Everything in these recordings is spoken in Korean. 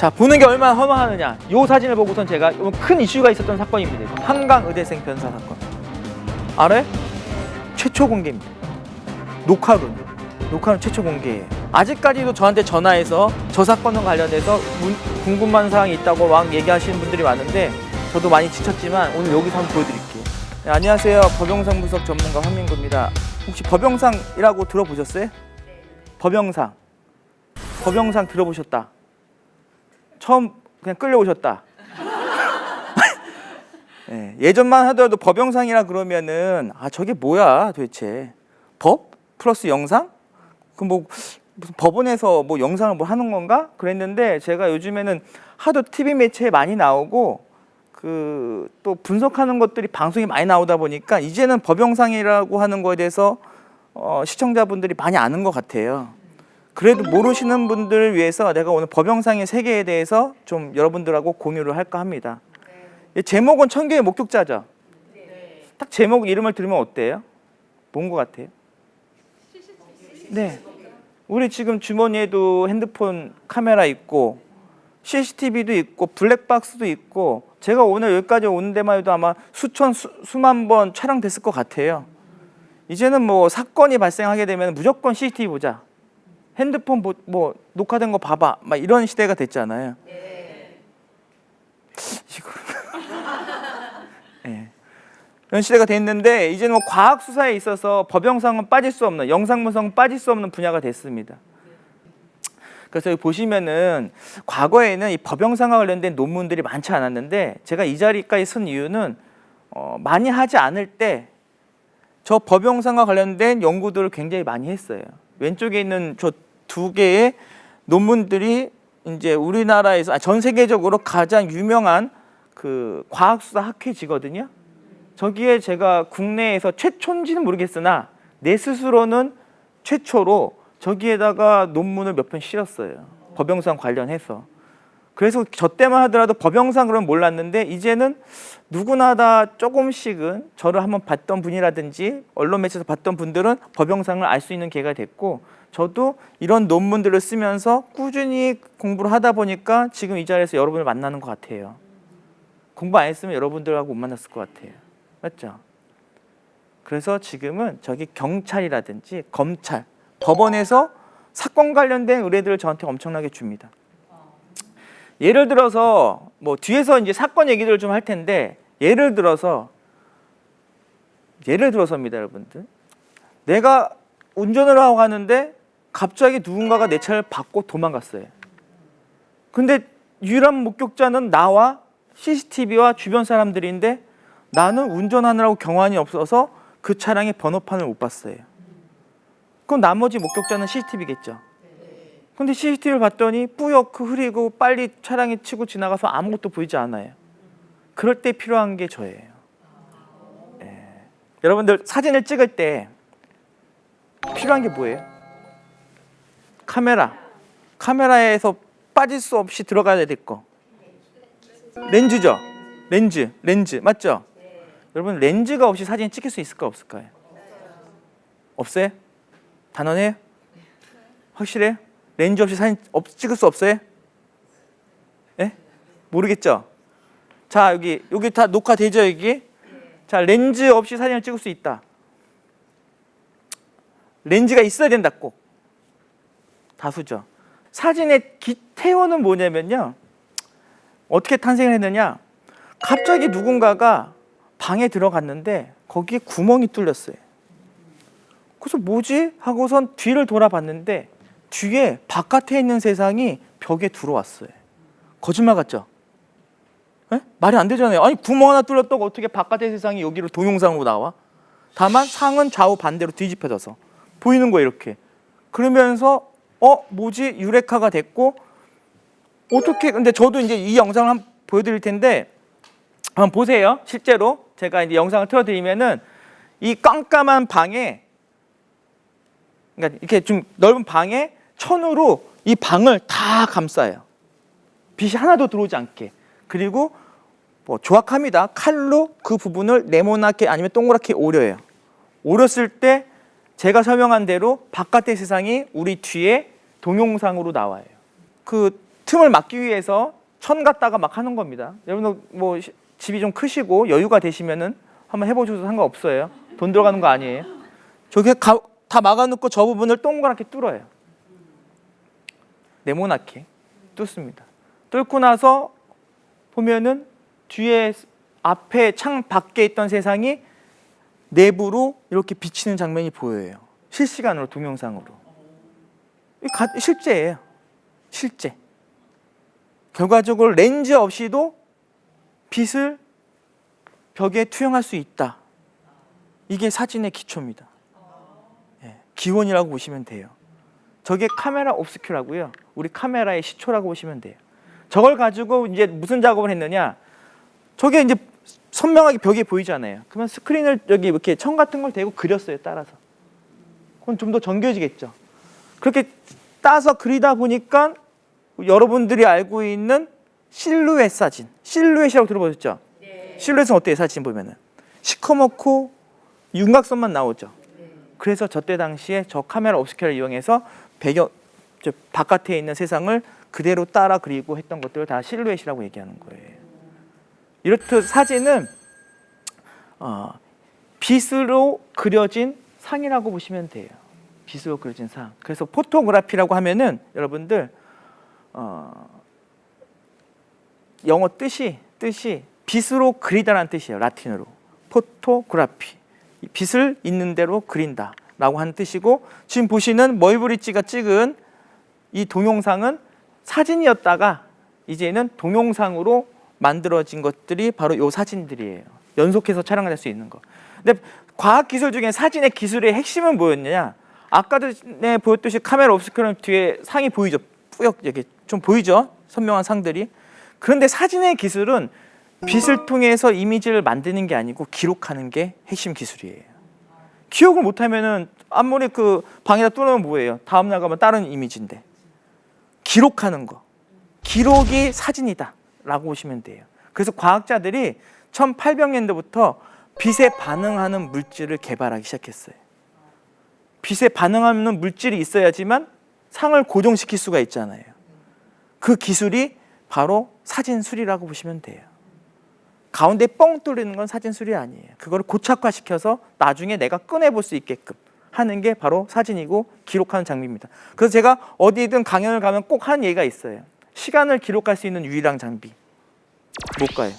자, 보는 게 얼마나 허망하느냐. 이 사진을 보고선 제가 큰 이슈가 있었던 사건입니다. 한강 의대생 변사 사건. 알아요? 최초 공개입니다. 녹화는 최초 공개예요. 아직까지도 저한테 전화해서 저 사건과 관련해서 궁금한 사항이 있다고 막 얘기하시는 분들이 많은데 저도 많이 지쳤지만 오늘 여기서 한번 보여드릴게요. 네, 안녕하세요. 법영상 분석 전문가 황민구입니다. 혹시 법영상이라고 들어보셨어요? 법영상 들어보셨다. 처음 그냥 끌려오셨다. 네, 예전만 하더라도 법영상이라 그러면은 저게 뭐야 도대체? 법 플러스 영상? 그 뭐 무슨 법원에서 뭐 영상을 뭐 하는 건가? 그랬는데 제가 요즘에는 하도 TV 매체에 많이 나오고 그 또 분석하는 것들이 방송에 많이 나오다 보니까 이제는 법영상이라고 하는 거에 대해서 시청자분들이 많이 아는 것 같아요. 그래도 모르시는 분들을 위해서 내가 오늘 법영상의 세계에 대해서 좀 여러분들하고 공유를 할까 합니다. 제목은 천개의 목격자죠? 딱 제목 이름을 들으면 어때요? 뭔 것 같아요? 네. 우리 지금 주머니에도 핸드폰 카메라 있고 CCTV도 있고 블랙박스도 있고 제가 오늘 여기까지 오는 데만 해도 아마 수만 번 촬영됐을 것 같아요. 이제는 뭐 사건이 발생하게 되면 무조건 CCTV 보자. 핸드폰 뭐 녹화된 거 봐봐. 막 이런 시대가 됐잖아요. 이거 네. 이런 시대가 됐는데 이제는 뭐 과학 수사에 있어서 법영상은 빠질 수 없는, 영상 분석은 빠질 수 없는 분야가 됐습니다. 그래서 여기 보시면은 과거에는 이 법영상과 관련된 논문들이 많지 않았는데 제가 이 자리까지 쓴 이유는 많이 하지 않을 때 저 법영상과 관련된 연구들을 굉장히 많이 했어요. 왼쪽에 있는 저 두 개의 논문들이 이제 우리나라에서 전 세계적으로 가장 유명한 그 과학수사 학회지거든요. 저기에 제가 국내에서 최초인지는 모르겠으나 내 스스로는 최초로 저기에다가 논문을 몇 편 실었어요. 법영상 관련해서. 그래서 저 때만 하더라도 법영상 그러면 몰랐는데 이제는 누구나 다 조금씩은 저를 한번 봤던 분이라든지 언론 매체에서 봤던 분들은 법영상을 알 수 있는 기회가 됐고 저도 이런 논문들을 쓰면서 꾸준히 공부를 하다 보니까 지금 이 자리에서 여러분을 만나는 것 같아요. 공부 안 했으면 여러분들하고 못 만났을 것 같아요. 맞죠? 그래서 지금은 저기 경찰이라든지 검찰, 법원에서 사건 관련된 의뢰들을 저한테 엄청나게 줍니다. 예를 들어서 뭐 뒤에서 이제 사건 얘기들을 좀 할 텐데 예를 들어서입니다, 여러분들. 내가 운전을 하고 가는데 갑자기 누군가가 내 차를 받고 도망갔어요. 근데 유일한 목격자는 나와 CCTV와 주변 사람들인데 나는 운전하느라고 경환이 없어서 그 차량의 번호판을 못 봤어요. 그럼 나머지 목격자는 CCTV겠죠. 근데 CCTV를 봤더니 뿌옇고 흐리고 빨리 차량이 치고 지나가서 아무것도 보이지 않아요. 그럴 때 필요한 게 저예요. 여러분들 사진을 찍을 때 필요한 게 뭐예요? 카메라에서 빠질 수 없이 들어가야 될 거. 렌즈죠? 렌즈 맞죠? 여러분 렌즈가 없이 사진 찍힐 수 있을까 없을까요? 없어요? 단언해요? 확실해요? 렌즈 없이 사진 찍을 수 없어요? 예? 모르겠죠? 자 여기 다 녹화되죠 여기? 자 렌즈 없이 사진을 찍을 수 있다. 렌즈가 있어야 된다 꼭. 다수죠. 사진의 기태원은 뭐냐면요. 어떻게 탄생을 했느냐. 갑자기 누군가가 방에 들어갔는데 거기에 구멍이 뚫렸어요. 그래서 뭐지? 하고선 뒤를 돌아봤는데 뒤에 바깥에 있는 세상이 벽에 들어왔어요. 거짓말 같죠? 에? 말이 안 되잖아요. 아니 구멍 하나 뚫렸다고 어떻게 바깥의 세상이 여기로 동영상으로 나와? 다만 상은 좌우 반대로 뒤집혀져서 보이는 거예요 이렇게. 그러면서 뭐지? 유레카가 됐고 어떻게 근데 저도 이제 이 영상을 한번 보여드릴 텐데 한번 보세요. 실제로 제가 이제 영상을 틀어드리면은 이 깜깜한 방에 그러니까 이렇게 좀 넓은 방에 천으로 이 방을 다 감싸요. 빛이 하나도 들어오지 않게. 그리고 뭐 조악합니다. 칼로 그 부분을 네모나게 아니면 동그랗게 오려요. 오렸을 때 제가 설명한 대로 바깥의 세상이 우리 뒤에 동영상으로 나와요. 그 틈을 막기 위해서 천 갖다가 막 하는 겁니다. 여러분들 뭐 집이 좀 크시고 여유가 되시면은 한번 해보셔도 상관없어요. 돈 들어가는 거 아니에요. 저게 다 막아놓고 저 부분을 동그랗게 뚫어요. 네모나게 뚫습니다. 뚫고 나서 보면은 뒤에 앞에 창 밖에 있던 세상이 내부로 이렇게 비치는 장면이 보여요. 실시간으로 동영상으로. 실제예요. 실제. 결과적으로 렌즈 없이도 빛을 벽에 투영할 수 있다. 이게 사진의 기초입니다. 기원이라고 보시면 돼요. 저게 카메라 옵스큐라고요. 우리 카메라의 시초라고 보시면 돼요. 저걸 가지고 이제 무슨 작업을 했느냐? 저게 이제 선명하게 벽에 보이잖아요. 그러면 스크린을 여기 이렇게 천 같은 걸 대고 그렸어요. 따라서. 그건 좀 더 정교해지겠죠. 그렇게 따서 그리다 보니까 여러분들이 알고 있는 실루엣 사진. 실루엣이라고 들어보셨죠? 네. 실루엣은 어때요? 사진 보면은 시커멓고 윤곽선만 나오죠. 네. 그래서 저때 당시에 저 카메라 옵스큐를 이용해서 배경 바깥에 있는 세상을 그대로 따라 그리고 했던 것들을 다 실루엣이라고 얘기하는 거예요. 이렇듯 사진은 빛으로 그려진 상이라고 보시면 돼요. 빛으로 그려진 상. 그래서 포토그래피라고 하면은 여러분들 영어 뜻이 빛으로 그리다라는 뜻이에요. 라틴어로. 포토그래피. 빛을 있는 대로 그린다라고 하는 뜻이고, 지금 보시는 머이브리지가 찍은 이 동영상은 사진이었다가 이제는 동영상으로 만들어진 것들이 바로 이 사진들이에요. 연속해서 촬영할 수 있는 거. 근데 과학기술 중에 사진의 기술의 핵심은 뭐였느냐? 아까 전에 보였듯이 카메라 옵스큐럼 뒤에 상이 보이죠? 뿌옇 이렇게 좀 보이죠? 선명한 상들이. 그런데 사진의 기술은 빛을 통해서 이미지를 만드는 게 아니고 기록하는 게 핵심 기술이에요. 기억을 못하면은 아무리 그 방에다 뚫으면 뭐예요? 다음 날 가면 다른 이미지인데. 기록하는 거. 기록이 사진이다 라고 보시면 돼요. 그래서 과학자들이 1800년대부터 빛에 반응하는 물질을 개발하기 시작했어요. 빛에 반응하는 물질이 있어야지만 상을 고정시킬 수가 있잖아요. 그 기술이 바로 사진술이라고 보시면 돼요. 가운데 뻥 뚫리는 건 사진술이 아니에요. 그걸 고착화시켜서 나중에 내가 꺼내볼 수 있게끔 하는 게 바로 사진이고 기록하는 장비입니다. 그래서 제가 어디든 강연을 가면 꼭 하는 얘기가 있어요. 시간을 기록할 수 있는 유일한 장비 뭘까요?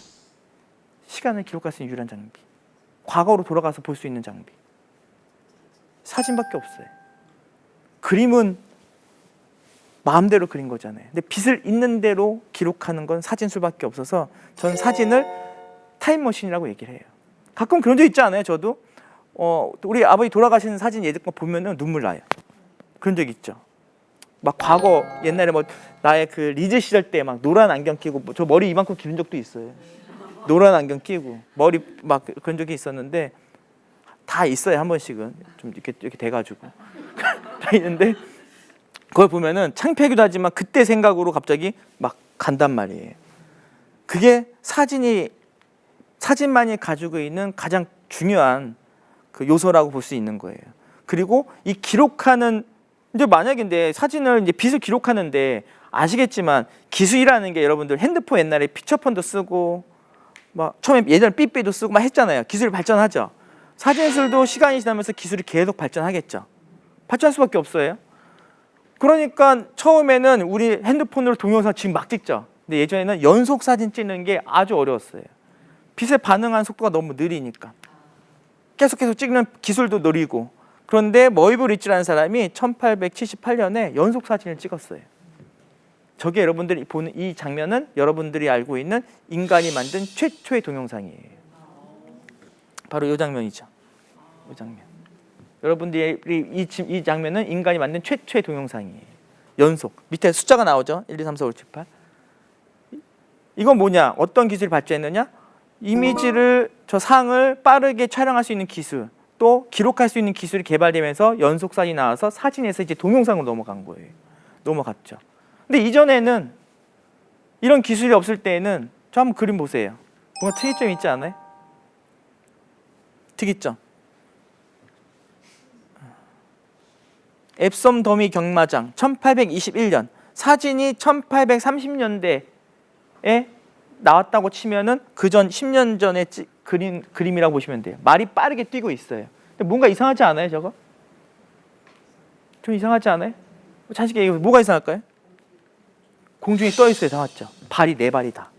시간을 기록할 수 있는 유일한 장비, 과거로 돌아가서 볼 수 있는 장비, 사진밖에 없어요. 그림은 마음대로 그린 거잖아요. 근데 빛을 있는 대로 기록하는 건 사진술밖에 없어서 저는 사진을 타임머신이라고 얘기를 해요. 가끔 그런 적 있지 않아요? 저도 우리 아버지 돌아가시는 사진 예전 거 보면은 눈물 나요. 그런 적 있죠. 막 과거 옛날에 뭐 나의 그 리즈 시절 때 막 노란 안경 끼고 저 머리 이만큼 기른 적도 있어요. 노란 안경 끼고 머리 막 그런 적이 있었는데 다 있어요. 한 번씩은 좀 이렇게 돼가지고 다 있는데 그걸 보면은 창피하기도 하지만 그때 생각으로 갑자기 막 간단 말이에요. 그게 사진만이 가지고 있는 가장 중요한 그 요소라고 볼 수 있는 거예요. 그리고 이 기록하는 이제 만약인데 사진을 이제 빛을 기록하는데 아시겠지만 기술이라는 게 여러분들 핸드폰 옛날에 피처폰도 쓰고 막 처음에 예전에 삐삐도 쓰고 막 했잖아요. 기술이 발전하죠. 사진술도 시간이 지나면서 기술이 계속 발전하겠죠. 발전할 수밖에 없어요. 그러니까 처음에는 우리 핸드폰으로 동영상 지금 막 찍죠. 근데 예전에는 연속 사진 찍는 게 아주 어려웠어요. 빛에 반응하는 속도가 너무 느리니까. 계속 찍는 기술도 느리고. 그런데 머이브 리치라는 사람이 1878년에 연속 사진을 찍었어요. 저게 여러분들이 보는 이 장면은 여러분들이 알고 있는 인간이 만든 최초의 동영상이에요. 바로 이 장면이죠. 이 장면. 여러분들이 이 장면은 인간이 만든 최초의 동영상이에요. 연속. 밑에 숫자가 나오죠. 1, 2, 3, 4, 5, 6, 7, 8. 이건 뭐냐? 어떤 기술이 발전했느냐? 이미지를 저 상을 빠르게 촬영할 수 있는 기술, 또 기록할 수 있는 기술이 개발되면서 연속 사진이 나와서 사진에서 이제 동영상으로 넘어간 거예요. 넘어갔죠. 근데 이전에는 이런 기술이 없을 때에는 저 한번 그림 보세요. 뭔가 특이점 있지 않아요? 특이점. 앱섬 더미 경마장 1821년 사진이 1830년대에 나왔다고 치면은 그전 10년 전에 그린 그림이라고 보시면 돼요. 말이 빠르게 뛰고 있어요. 근데 뭔가 이상하지 않아요, 저거? 좀 이상하지 않아요? 자식이 얘기해 뭐가 이상할까요? 공중에 떠 있어요, 다 맞죠? 발이 네 발이다.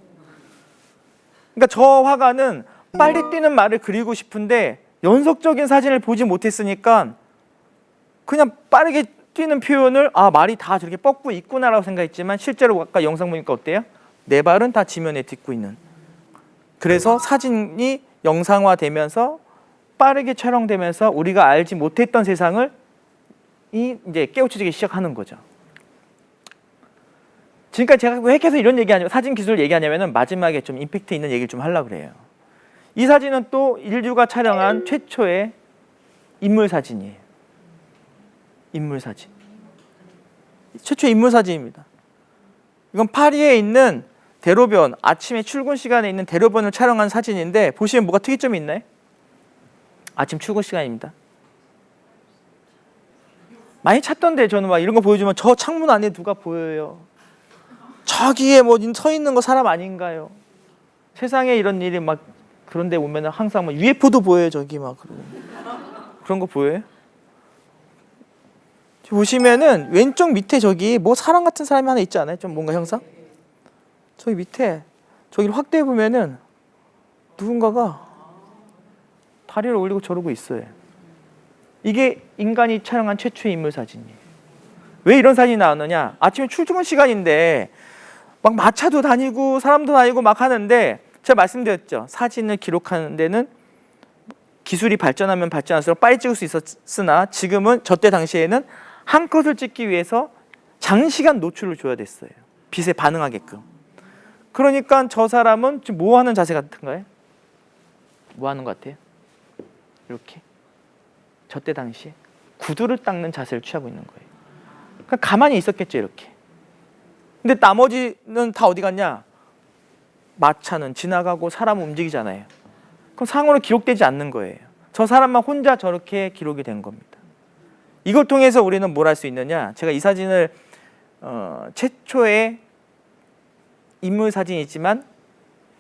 그러니까 저 화가는 빨리 뛰는 말을 그리고 싶은데 연속적인 사진을 보지 못했으니까 그냥 빠르게 뛰는 표현을 말이 다 저렇게 뻗고 있구나라고 생각했지만 실제로 아까 영상 보니까 어때요? 네 발은 다 지면에 딛고 있는. 그래서 사진이 영상화되면서 빠르게 촬영되면서 우리가 알지 못했던 세상을 이제 깨우쳐지기 시작하는 거죠. 지금까지 제가 왜 계속 이런 얘기하냐면 사진 기술을 얘기하냐면은 마지막에 좀 임팩트 있는 얘기를 좀 하려고 그래요. 이 사진은 또 인류가 촬영한 최초의 인물 사진이에요. 인물 사진. 최초의 인물 사진입니다. 이건 파리에 있는 대로변, 아침에 출근 시간에 있는 대로변을 촬영한 사진인데 보시면 뭐가 특이점이 있나요? 아침 출근 시간입니다. 많이 찾던데 저는 막 이런 거 보여주면 저 창문 안에 누가 보여요. 저기에 뭐 서 있는 거 사람 아닌가요? 세상에 이런 일이 막 그런데 오면 항상 막 UFO도 보여요. 저기 막 그런 거 보여요? 보시면은 왼쪽 밑에 저기 뭐 사람 같은 사람이 하나 있지 않아요? 좀 뭔가 형상? 저기 밑에 저기를 확대해 보면은 누군가가 다리를 올리고 저러고 있어요. 이게 인간이 촬영한 최초의 인물 사진이에요. 왜 이런 사진이 나왔느냐? 아침에 출퇴근 시간인데 막 마차도 다니고 사람도 다니고 막 하는데 제가 말씀드렸죠. 사진을 기록하는 데는 기술이 발전하면 발전할수록 빨리 찍을 수 있었으나 지금은 저때 당시에는 한 컷을 찍기 위해서 장시간 노출을 줘야 됐어요. 빛에 반응하게끔. 그러니까 저 사람은 지금 뭐 하는 자세 같은가요? 뭐 하는 것 같아요? 이렇게. 저때 당시에 구두를 닦는 자세를 취하고 있는 거예요. 그러니까 가만히 있었겠죠, 이렇게. 근데 나머지는 다 어디 갔냐? 마차는 지나가고 사람은 움직이잖아요. 그럼 상으로 기록되지 않는 거예요. 저 사람만 혼자 저렇게 기록이 된 겁니다. 이걸 통해서 우리는 뭘 할 수 있느냐? 제가 이 사진을 최초의 인물 사진이지만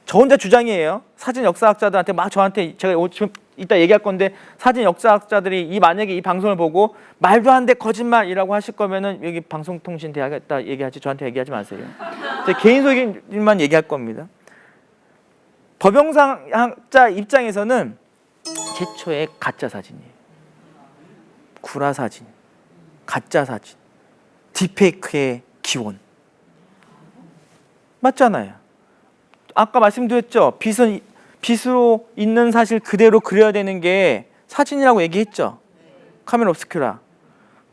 저 혼자 주장이에요. 사진 역사학자들한테 막 저한테 제가 지금 이따 얘기할 건데 사진 역사학자들이 만약에 이 방송을 보고 말도 안 돼 거짓말이라고 하실 거면은 여기 방송통신대학에다 얘기하지 저한테 얘기하지 마세요. 제 개인적인만 얘기할 겁니다. 법영상학자 입장에서는 최초의 가짜 사진이에요. 구라 사진, 가짜 사진, 딥페이크의 기원. 맞잖아요. 아까 말씀드렸죠. 빛으로 있는 사실 그대로 그려야 되는 게 사진이라고 얘기했죠. 카메라 obscura.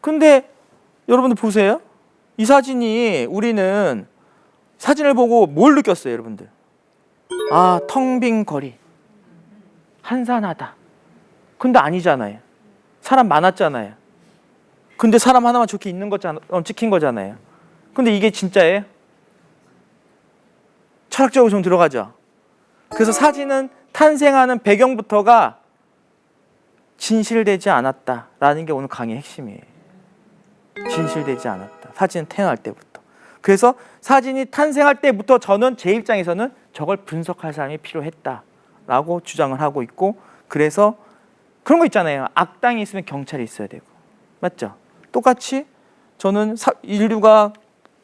근데 여러분들 보세요. 이 사진이 우리는 사진을 보고 뭘 느꼈어요, 여러분들? 텅 빈 거리. 한산하다. 근데 아니잖아요. 사람 많았잖아요. 근데 사람 하나만 좋게 있는 거잖아요. 찍힌 거잖아요. 근데 이게 진짜예요? 철학적으로 좀 들어가죠. 그래서 사진은 탄생하는 배경부터가 진실되지 않았다라는 게 오늘 강의의 핵심이에요. 진실되지 않았다. 사진은 태어날 때부터. 그래서 사진이 탄생할 때부터 저는 제 입장에서는 저걸 분석할 사람이 필요했다라고 주장을 하고 있고 그래서 그런 거 있잖아요. 악당이 있으면 경찰이 있어야 되고. 맞죠? 똑같이 저는 인류가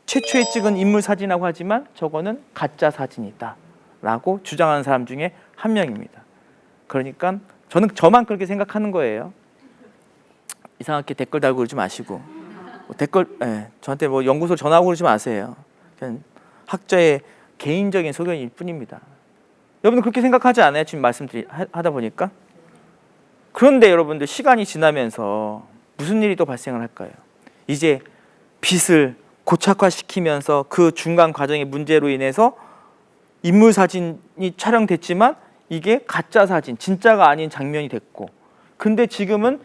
최초에 찍은 인물 사진이라고 하지만 저거는 가짜 사진이다 라고 주장하는 사람 중에 한 명입니다. 그러니까 저만 그렇게 생각하는 거예요. 이상하게 댓글 달고 그러지 마시고 저한테 뭐 연구소 전화하고 그러지 마세요. 그냥 학자의 개인적인 소견일 뿐입니다. 여러분들 그렇게 생각하지 않아요? 지금 하다 보니까. 그런데 여러분들 시간이 지나면서 무슨 일이 또 발생을 할까요? 이제 빛을 고착화시키면서 그 중간 과정의 문제로 인해서 인물 사진이 촬영됐지만 이게 가짜 사진, 진짜가 아닌 장면이 됐고 근데 지금은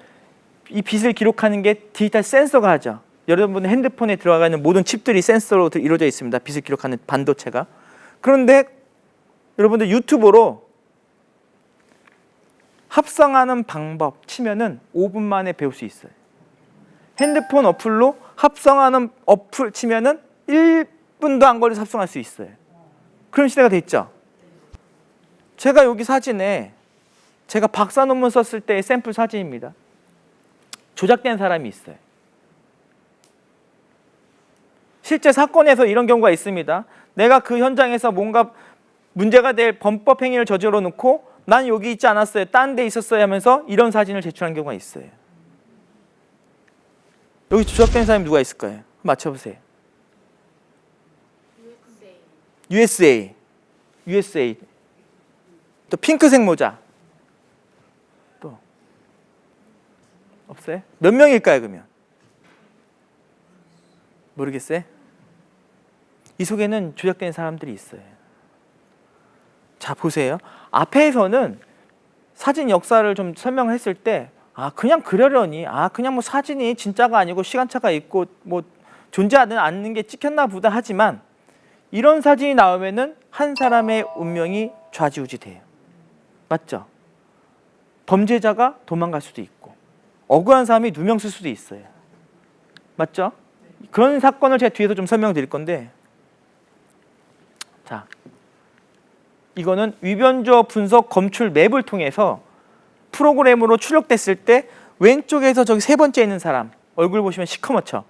이 빛을 기록하는 게 디지털 센서가 하죠. 여러분 핸드폰에 들어가 있는 모든 칩들이 센서로 이루어져 있습니다. 빛을 기록하는 반도체가. 그런데 여러분들 유튜브로 합성하는 방법 치면은 5분 만에 배울 수 있어요. 핸드폰 어플로 합성하는 어플 치면은 1분도 안 걸려서 합성할 수 있어요. 그런 시대가 됐죠. 제가 여기 사진에 제가 박사 논문 썼을 때의 샘플 사진입니다. 조작된 사람이 있어요. 실제 사건에서 이런 경우가 있습니다. 내가 그 현장에서 뭔가 문제가 될 범법 행위를 저질러 놓고 난 여기 있지 않았어요, 딴 데 있었어요 하면서 이런 사진을 제출한 경우가 있어요. 여기 조작된 사람이 누가 있을까요? 맞춰보세요. USA. 또 핑크색 모자. 또 없어요? 몇 명일까요 그러면? 모르겠어요? 이 속에는 조작된 사람들이 있어요. 자, 보세요. 앞에서는 사진 역사를 좀 설명했을 때 그냥 그러려니, 그냥 뭐 사진이 진짜가 아니고 시간차가 있고 뭐 존재하지 않는 게 찍혔나 보다 하지만 이런 사진이 나오면은 한 사람의 운명이 좌지우지 돼요. 맞죠? 범죄자가 도망갈 수도 있고 억울한 사람이 누명 쓸 수도 있어요. 맞죠? 그런 사건을 제가 뒤에서 좀 설명드릴 건데, 자, 이거는 위변조 분석 검출 맵을 통해서 프로그램으로 출력됐을 때 왼쪽에서 저기 세 번째 있는 사람 얼굴 보시면 시커멓죠?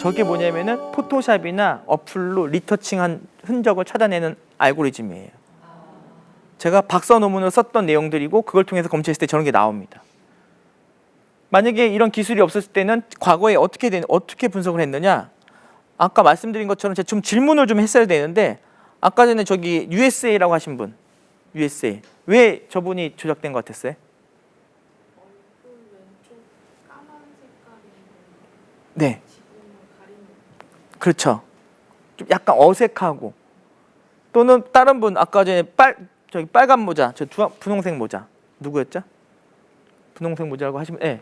저게 뭐냐면은 포토샵이나 어플로 리터칭한 흔적을 찾아내는 알고리즘이에요. 제가 박사 논문을 썼던 내용들이고 그걸 통해서 검체했을 때 저런 게 나옵니다. 만약에 이런 기술이 없었을 때는 과거에 어떻게 분석을 했느냐? 아까 말씀드린 것처럼 제가 좀 질문을 좀 했어야 되는데, 아까 전에 저기 USA라고 하신 분, USA 왜 저분이 조작된 것 같았어요? 얼굴 왼쪽 까만 색깔이 네, 지붕을 가리는. 그렇죠. 좀 약간 어색하고, 또는 다른 분 아까 전에 저기 빨간 모자, 저 분홍색 모자 누구였죠? 분홍색 모자라고 하시면, 예.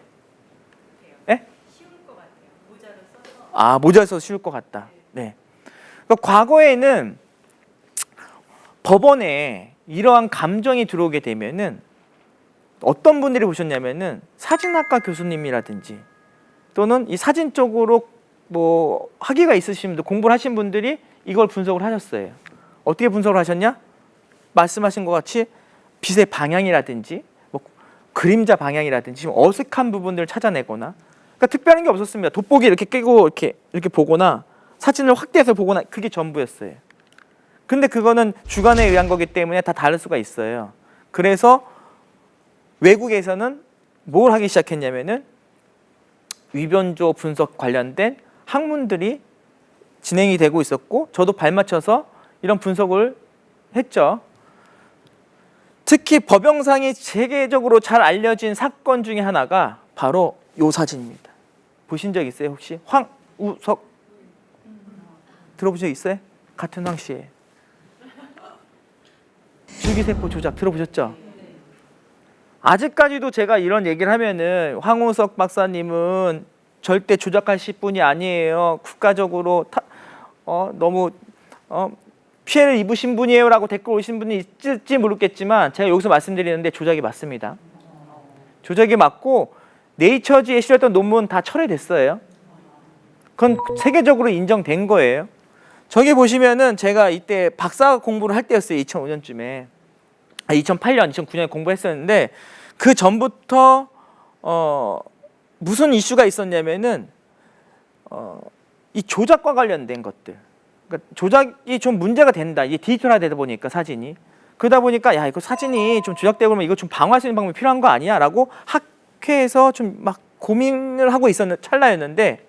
예? 쉬울 것 같아요. 모자를 써서. 모자를 써서 쉬울 것 같다. 네. 그러니까 과거에는 법원에 이러한 감정이 들어오게 되면은 어떤 분들이 보셨냐면은 사진학과 교수님이라든지 또는 이 사진 쪽으로 뭐 학위가 있으신 분들, 공부를 하신 분들이 이걸 분석을 하셨어요. 어떻게 분석을 하셨냐? 말씀하신 것 같이 빛의 방향이라든지 뭐 그림자 방향이라든지 좀 어색한 부분들을 찾아내거나, 그러니까 특별한 게 없었습니다. 돋보기 이렇게 끼고 이렇게 보거나 사진을 확대해서 보거나, 그게 전부였어요. 근데 그거는 주관에 의한 거기 때문에 다 다를 수가 있어요. 그래서 외국에서는 뭘 하기 시작했냐면은 위변조 분석 관련된 학문들이 진행이 되고 있었고, 저도 발맞춰서 이런 분석을 했죠. 특히 법영상이 세계적으로 잘 알려진 사건 중에 하나가 바로 이 사진입니다. 보신 적 있어요 혹시? 황우석 들어보신 적 있어요? 같은 황 씨예요. 줄기세포 조작 들어보셨죠? 아직까지도 제가 이런 얘기를 하면은 황우석 박사님은 절대 조작하실 분이 아니에요, 국가적으로 너무 피해를 입으신 분이에요 라고 댓글 오신 분이 있을지 모르겠지만, 제가 여기서 말씀드리는데 조작이 맞습니다. 조작이 맞고 네이처지에 실렸던 논문 다 철회됐어요. 그건 세계적으로 인정된 거예요. 저기 보시면은 제가 이때 박사 공부를 할 때였어요. 2005년쯤에 2008년, 2009년에 공부했었는데, 그 전부터 무슨 이슈가 있었냐면은 이 조작과 관련된 것들, 그러니까 조작이 좀 문제가 된다. 이게 디지털화 되다 보니까 사진이, 그러다 보니까 야, 이거 사진이 좀 조작되고 그러면 이거 좀 방어할 수 있는 방법이 필요한 거 아니야? 라고 학회에서 좀 막 고민을 하고 있었는 찰나였는데,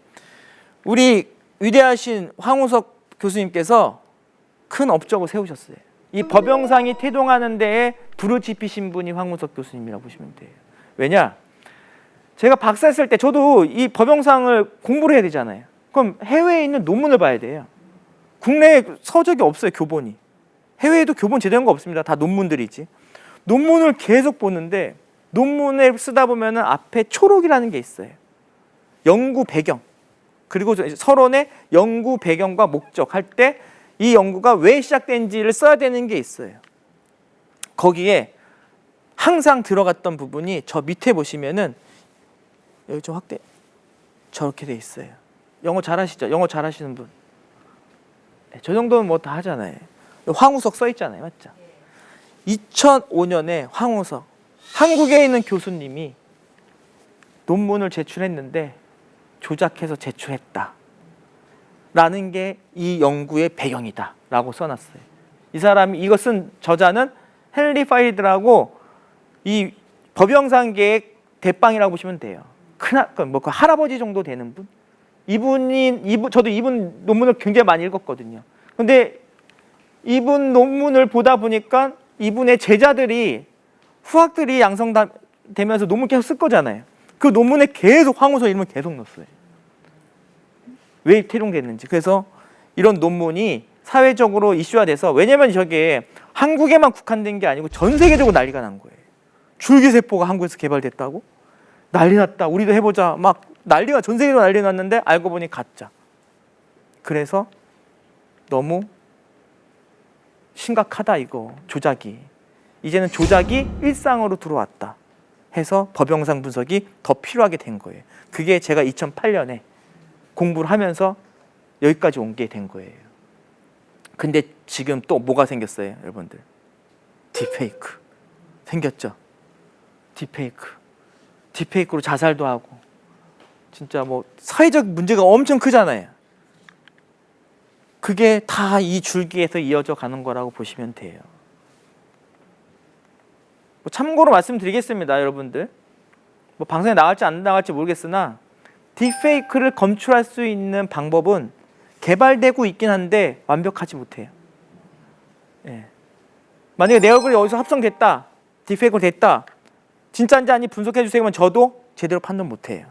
우리 위대하신 황우석 교수님께서 큰 업적을 세우셨어요. 이 법영상이 태동하는 데에 불을 지피신 분이 황우석 교수님이라고 보시면 돼요. 왜냐? 제가 박사했을 때 저도 이 법영상을 공부를 해야 되잖아요. 그럼 해외에 있는 논문을 봐야 돼요. 국내에 서적이 없어요, 교본이. 해외에도 교본 제대로 된 거 없습니다. 다 논문들이지. 논문을 계속 보는데 논문을 쓰다 보면은 앞에 초록이라는 게 있어요. 연구 배경. 그리고 서론의 연구 배경과 목적 할 때 이 연구가 왜 시작된지를 써야 되는 게 있어요. 거기에 항상 들어갔던 부분이 저 밑에 보시면은, 여기 좀 확대, 저렇게 돼 있어요. 영어 잘하시죠? 영어 잘하시는 분. 저 정도는 뭐 다 하잖아요. 황우석 써 있잖아요. 맞죠? 2005년에 황우석, 한국에 있는 교수님이 논문을 제출했는데 조작해서 제출했다 라는 게 이 연구의 배경이다 라고 써놨어요. 이 사람이 이거 쓴 저자는 헨리 파이드라고 이 법영상계의 대빵이라고 보시면 돼요. 뭐 그 할아버지 정도 되는 분. 저도 이분 논문을 굉장히 많이 읽었거든요. 근데 이분 논문을 보다 보니까 이분의 제자들이 후학들이 양성되면서 논문 계속 쓸 거잖아요. 그 논문에 계속 황우석 이름을 계속 넣었어요. 왜 태룡됐는지. 그래서 이런 논문이 사회적으로 이슈화 돼서, 왜냐면 저게 한국에만 국한된 게 아니고 전 세계적으로 난리가 난 거예요. 줄기세포가 한국에서 개발됐다고? 난리 났다. 우리도 해보자. 막 난리가, 전 세계적으로 난리 났는데 알고 보니 가짜. 그래서 너무 심각하다 이거, 조작이. 이제는 조작이 일상으로 들어왔다 해서 법영상 분석이 더 필요하게 된 거예요. 그게 제가 2008년에 공부를 하면서 여기까지 온 게 된 거예요. 근데 지금 또 뭐가 생겼어요, 여러분들? 딥페이크 생겼죠. 딥페이크로 자살도 하고, 진짜 뭐 사회적 문제가 엄청 크잖아요. 그게 다 이 줄기에서 이어져 가는 거라고 보시면 돼요. 뭐 참고로 말씀드리겠습니다, 여러분들. 뭐 방송에 나갈지 안 나갈지 모르겠으나 딥페이크를 검출할 수 있는 방법은 개발되고 있긴 한데 완벽하지 못해요. 예. 만약에 내 얼굴이 어디서 합성됐다, 딥페이크로 됐다, 진짜인지 아닌지 분석해 주세요면 저도 제대로 판단 못해요.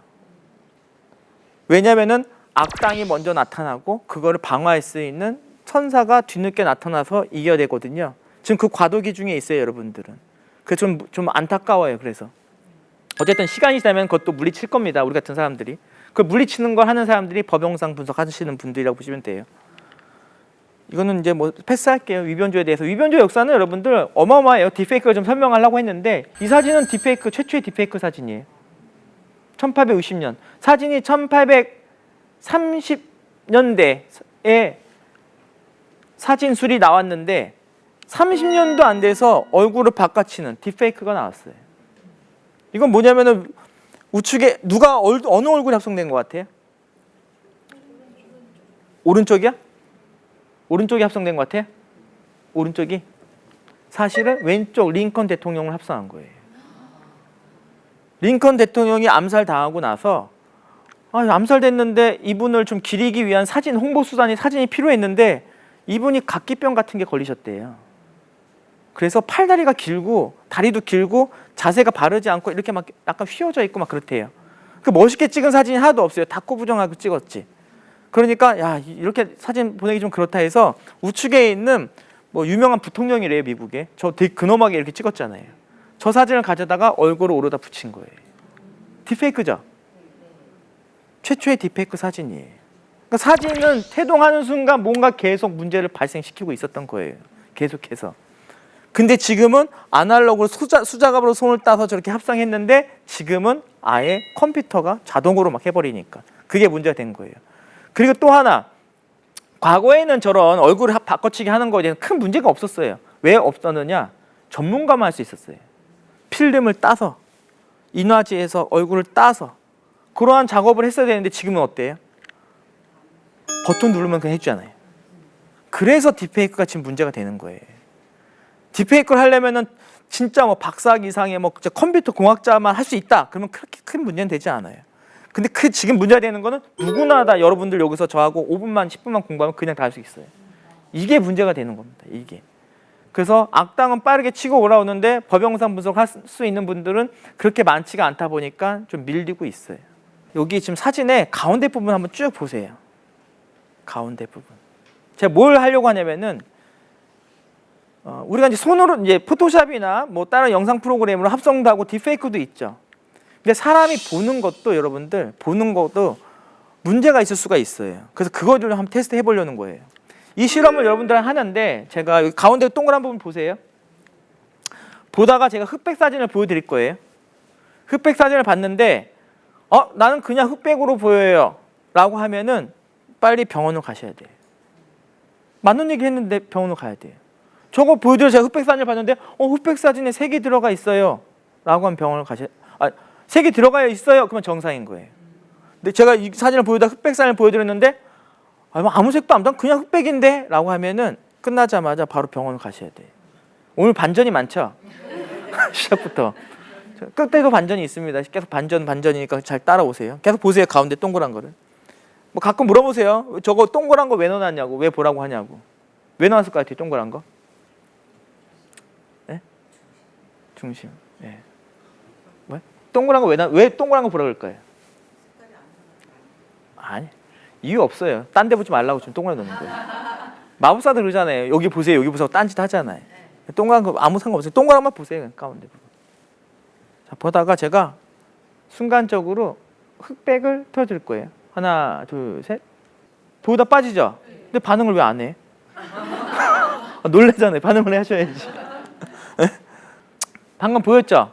왜냐면은 악당이 먼저 나타나고 그거를 방어할 수 있는 천사가 뒤늦게 나타나서 이겨내거든요. 지금 그 과도기 중에 있어요, 여러분들은. 그래서 좀 안타까워요. 그래서 어쨌든 시간이 지나면 그것도 물리칠 겁니다, 우리 같은 사람들이. 그 물리치는 걸 하는 사람들이 법영상 분석하시는 분들이라고 보시면 돼요. 이거는 이제 뭐 패스할게요. 위변조에 대해서. 위변조 역사는 여러분들 어마어마해요. 딥페이크를 좀 설명하려고 했는데 이 사진은 딥페이크, 최초의 딥페이크 사진이에요. 1850년. 사진이 1830년대에 사진술이 나왔는데 30년도 안 돼서 얼굴을 바꿔치는 딥페이크가 나왔어요. 이건 뭐냐면은 우측에 누가 어느 얼굴이 합성된 것 같아요? 오른쪽이야? 오른쪽이 합성된 것 같아요? 오른쪽이? 사실은 왼쪽 링컨 대통령을 합성한 거예요. 링컨 대통령이 암살당하고 나서 암살됐는데 이분을 좀 기리기 위한 사진, 홍보 수단이 사진이 필요했는데 이분이 각기병 같은 게 걸리셨대요. 그래서 팔다리가 길고 다리도 길고 자세가 바르지 않고 이렇게 막 약간 휘어져 있고 막 그렇대요. 그 멋있게 찍은 사진이 하나도 없어요. 다 꾸부정하고 찍었지. 그러니까 야, 이렇게 사진 보내기 좀 그렇다 해서 우측에 있는 뭐 유명한 부통령이래요, 미국에. 저 되게 근엄하게 이렇게 찍었잖아요. 저 사진을 가져다가 얼굴을 오로다 붙인 거예요. 딥페이크죠. 최초의 딥페이크 사진이에요. 그러니까 사진은 태동하는 순간 뭔가 계속 문제를 발생시키고 있었던 거예요. 계속해서. 근데 지금은 아날로그로 수작업으로 손을 따서 저렇게 합성했는데 지금은 아예 컴퓨터가 자동으로 막 해버리니까 그게 문제가 된 거예요. 그리고 또 하나, 과거에는 저런 얼굴을 바꿔치기 하는 거에 대해서 큰 문제가 없었어요. 왜 없었느냐? 전문가만 할 수 있었어요. 필름을 따서 인화지에서 얼굴을 따서 그러한 작업을 했어야 되는데 지금은 어때요? 버튼 누르면 그냥 해주잖아요. 그래서 딥페이크가 지금 문제가 되는 거예요. 딥페이크를 하려면은 진짜 뭐 박사학 이상의 뭐 컴퓨터 공학자만 할 수 있다. 그러면 그렇게 큰 문제는 되지 않아요. 근데 지금 문제가 되는 거는 누구나 다, 여러분들 여기서 저하고 5분만 10분만 공부하면 그냥 다 할 수 있어요. 이게 문제가 되는 겁니다. 이게. 그래서 악당은 빠르게 치고 올라오는데 법영상 분석할 수 있는 분들은 그렇게 많지가 않다 보니까 좀 밀리고 있어요. 여기 지금 사진의 가운데 부분 한번 쭉 보세요. 가운데 부분. 제가 뭘 하려고 하냐면은 우리가 이제 손으로 이제 포토샵이나 뭐 다른 영상 프로그램으로 합성도 하고 딥페이크도 있죠. 근데 사람이 보는 것도, 여러분들 보는 것도 문제가 있을 수가 있어요. 그래서 그거를 한번 테스트 해보려는 거예요. 이 실험을 여러분들은 하는데 제가 여기 가운데 동그란 부분 보세요. 보다가 제가 흑백 사진을 보여드릴 거예요. 흑백 사진을 봤는데 나는 그냥 흑백으로 보여요 라고 하면은 빨리 병원으로 가셔야 돼요. 맞는 얘기 했는데 병원을 가야 돼요. 저거 보여드려 제가 흑백 사진을 봤는데 흑백 사진에 색이 들어가 있어요 라고 하면 병원을 색이 들어가 있어요 그러면 정상인 거예요. 근데 제가 이 사진을 보여다 흑백 사진을 보여드렸는데 아무 색도 안 나 그냥 흑백인데 라고 하면은 끝나자마자 바로 병원을 가셔야 돼요. 오늘 반전이 많죠? 시작부터 끝에도 반전이 있습니다. 계속 반전이니까 잘 따라오세요. 계속 보세요. 가운데 동그란 거를. 뭐 가끔 물어보세요. 저거 동그란 거 왜 넣어놨냐고, 왜 보라고 하냐고. 왜 넣었을 것 같아요? 동그란 거? 네? 중심. 네. 왜? 동그란 거 왜 동그란 거 보라 그럴까요? 아니 이유 없어요. 딴 데 보지 말라고 지금 동그란 거 넣는 거예요. 마법사들 그러잖아요. 여기 보세요. 여기 보세요. 딴짓 하잖아요. 동그란 거 아무 상관없어요. 동그란 것만 보세요. 가운데 부분. 자, 보다가 제가 순간적으로 흑백을 터질 거예요. 하나, 둘, 셋. 보다 빠지죠? 근데 반응을 왜 안 해? 놀라잖아요. 반응을 하셔야지. 방금 보였죠?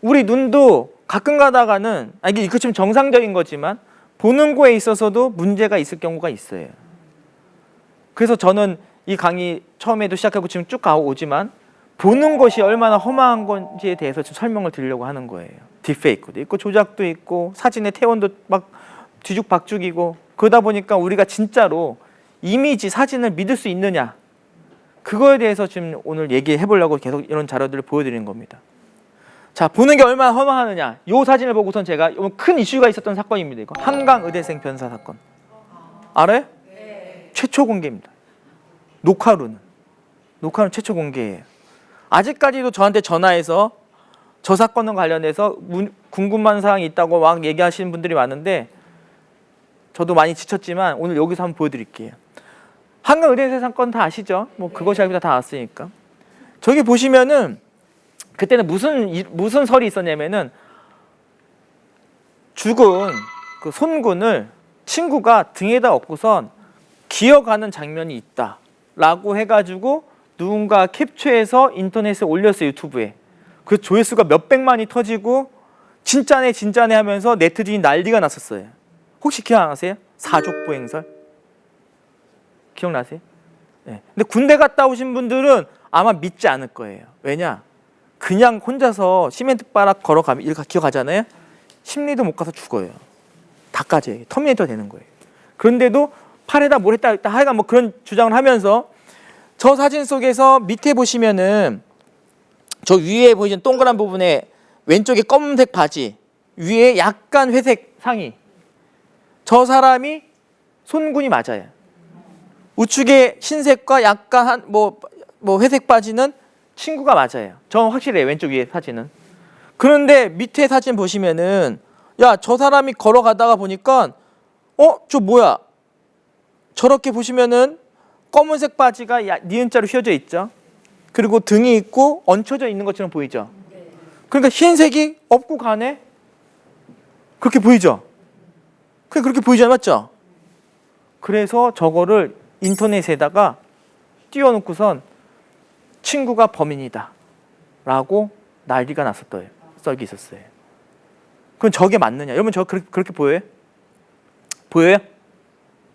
우리 눈도 가끔 가다가는 이거 지금 정상적인 거지만 보는 거에 있어서도 문제가 있을 경우가 있어요. 그래서 저는 이 강의 처음에도 시작하고 지금 쭉 오지만 보는 것이 얼마나 험한 건지에 대해서 좀 설명을 드리려고 하는 거예요. 딥페이크도 있고 조작도 있고 사진의 태원도 막 뒤죽박죽이고 그러다 보니까 우리가 진짜로 이미지, 사진을 믿을 수 있느냐 그거에 대해서 지금 오늘 얘기해 보려고 계속 이런 자료들을 보여드리는 겁니다. 자, 보는 게 얼마나 험하느냐 이 사진을 보고선 제가 큰 이슈가 있었던 사건입니다. 이거 한강 의대생 변사 사건 알아요? 네. 최초 공개입니다. 녹화로는 최초 공개예요. 아직까지도 저한테 전화해서 저 사건과 관련해서 궁금한 사항이 있다고 막 얘기하시는 분들이 많은데 저도 많이 지쳤지만 오늘 여기서 한번 보여드릴게요. 한강 의대생 사건 다 아시죠? 뭐 그것이 알고 다 왔으니까. 저기 보시면은 그때는 무슨 설이 있었냐면은 죽은 그 손군을 친구가 등에다 업고선 기어가는 장면이 있다라고 해가지고 누군가 캡처해서 인터넷에 올렸어요. 유튜브에. 그 조회수가 몇백만이 터지고 진짜네 하면서 네티즌이 난리가 났었어요. 혹시 기억 안 나세요? 사족보행설 기억나세요? 네. 근데 군대 갔다 오신 분들은 아마 믿지 않을 거예요. 왜냐? 그냥 혼자서 시멘트 바락 걸어가면 이렇게 기어가잖아요. 심리도 못 가서 죽어요. 다까지 터미네이터 되는 거예요. 그런데도 팔에다 뭘 했다 하여간 뭐 그런 주장을 하면서 저 사진 속에서 밑에 보시면은 저 위에 보이는 동그란 부분에 왼쪽에 검은색 바지 위에 약간 회색 상의 저 사람이 손군이 맞아요. 우측에 흰색과 약간 뭐 회색 바지는 친구가 맞아요. 저 확실해요. 왼쪽 위에 사진은. 그런데 밑에 사진 보시면은 저 사람이 걸어가다가 보니까 저 뭐야 저렇게 보시면은 검은색 바지가 니은자로 휘어져 있죠. 그리고 등이 있고 얹혀져 있는 것처럼 보이죠. 그러니까 흰색이 없고 가네. 그렇게 보이죠. 그렇게 보이잖아요. 맞죠? 그래서 저거를 인터넷에다가 띄워놓고선 친구가 범인이다 라고 난리가 났었어요. 썰기 있었어요. 그럼 저게 맞느냐? 여러분 저 그렇게 보여요? 보여요?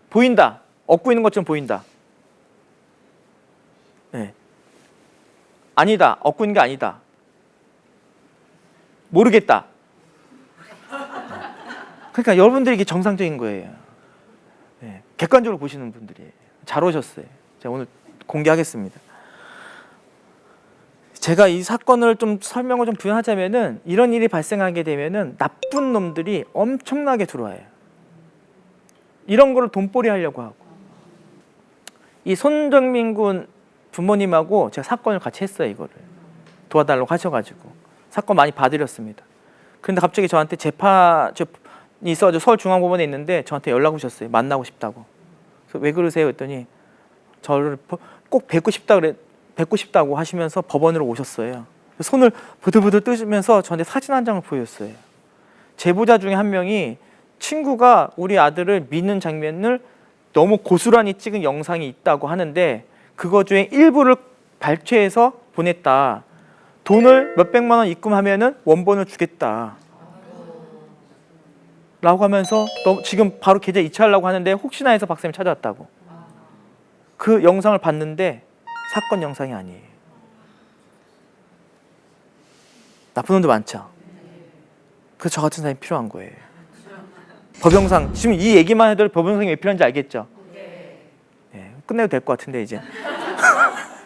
보인다. 얻고 있는 것처럼 보인다. 네. 아니다. 얻고 있는 게 아니다. 모르겠다. 그러니까 여러분들이 이게 정상적인 거예요. 네. 객관적으로 보시는 분들이에요. 잘 오셨어요. 제가 오늘 공개하겠습니다. 제가 이 사건을 좀 설명을 좀 부연하자면은 이런 일이 발생하게 되면은 나쁜 놈들이 엄청나게 들어와요. 이런 거를 돈벌이 하려고 하고. 이 손정민 군 부모님하고 제가 사건을 같이 했어요. 이거를 도와달라고 하셔가지고 사건 많이 봐드렸습니다. 그런데 갑자기 저한테 재판이 있어가지고 서울중앙법원에 있는데 저한테 연락 오셨어요. 만나고 싶다고. 그래서 왜 그러세요? 했더니 저를 꼭 뵙고 싶다고 하시면서 법원으로 오셨어요. 손을 부들부들 뜨시면서 저한테 사진 한 장을 보여줬어요. 제보자 중에 한 명이 친구가 우리 아들을 믿는 장면을 너무 고스란히 찍은 영상이 있다고 하는데 그거 중에 일부를 발췌해서 보냈다. 돈을 몇백만 원 입금하면은 원본을 주겠다. 라고 하면서 지금 바로 계좌 이체하려고 하는데 혹시나 해서 박사님 찾아왔다고. 그 영상을 봤는데 사건 영상이 아니에요. 나쁜 놈도 많죠. 그래서 저 같은 사람이 필요한 거예요. 법영상, 지금 이 얘기만 해도 법영상이 왜 필요한지 알겠죠? 네, 끝내도 될 것 같은데 이제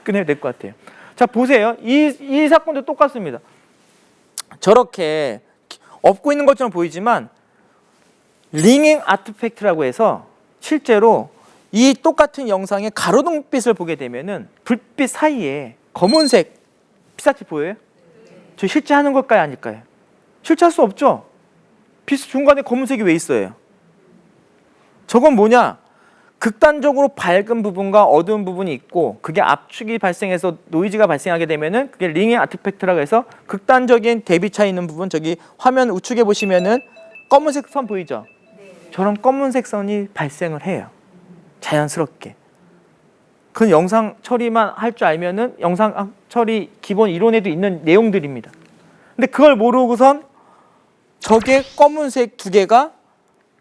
끝내도 될 것 같아요. 자, 보세요. 이 사건도 똑같습니다. 저렇게 엎고 있는 것처럼 보이지만 링잉 아트팩트라고 해서 실제로 이 똑같은 영상의 가로등빛을 보게 되면은 불빛 사이에 검은색 피사체 보여요? 저 실제 하는 걸까요, 아닐까요? 실제 할 수 없죠. 빛 중간에 검은색이 왜 있어요? 저건 뭐냐? 극단적으로 밝은 부분과 어두운 부분이 있고 그게 압축이 발생해서 노이즈가 발생하게 되면은 그게 링잉 아트팩트라고 해서 극단적인 대비 차 있는 부분, 저기 화면 우측에 보시면은 검은색 선 보이죠? 저런 검은색 선이 발생을 해요. 자연스럽게. 그 영상 처리만 할 줄 알면은 영상 처리 기본 이론에도 있는 내용들입니다. 근데 그걸 모르고선 저게 검은색 두 개가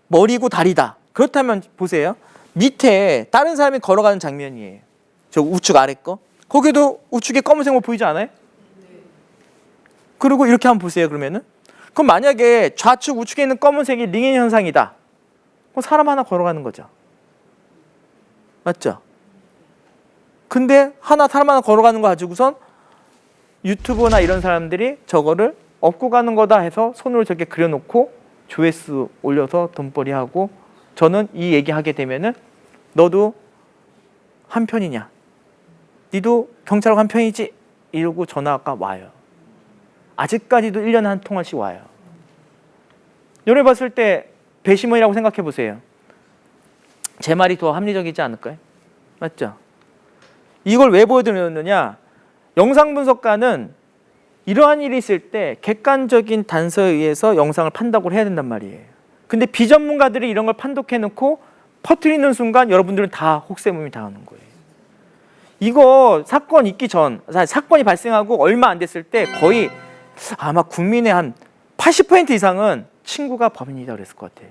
머리고 다리다. 그렇다면 보세요. 밑에 다른 사람이 걸어가는 장면이에요. 저 우측 아래 거. 거기도 우측에 검은색 뭐 보이지 않아요? 그리고 이렇게 한번 보세요. 그러면은 그럼 만약에 좌측 우측에 있는 검은색이 링잉 현상이다. 그럼 사람 하나 걸어가는 거죠. 맞죠? 근데 사람 하나 걸어가는 거 가지고선 유튜버나 이런 사람들이 저거를 업고 가는 거다 해서 손으로 저렇게 그려놓고 조회수 올려서 돈벌이하고, 저는 이 얘기하게 되면은 너도 한 편이냐? 니도 경찰하고 한 편이지? 이러고 전화가 와요. 아직까지도 1년에 한 통화씩 와요. 요래 봤을 때 배심원이라고 생각해 보세요. 제 말이 더 합리적이지 않을까요? 맞죠? 이걸 왜 보여드렸느냐? 영상 분석가는 이러한 일이 있을 때 객관적인 단서에 의해서 영상을 판독을 해야 된단 말이에요. 근데 비전문가들이 이런 걸 판독해 놓고 퍼뜨리는 순간 여러분들은 다 혹세무미 당하는 거예요. 이거 사건 있기 전, 사건이 발생하고 얼마 안 됐을 때 거의 아마 국민의 한 80% 이상은 친구가 범인이다 그랬을 것 같아요.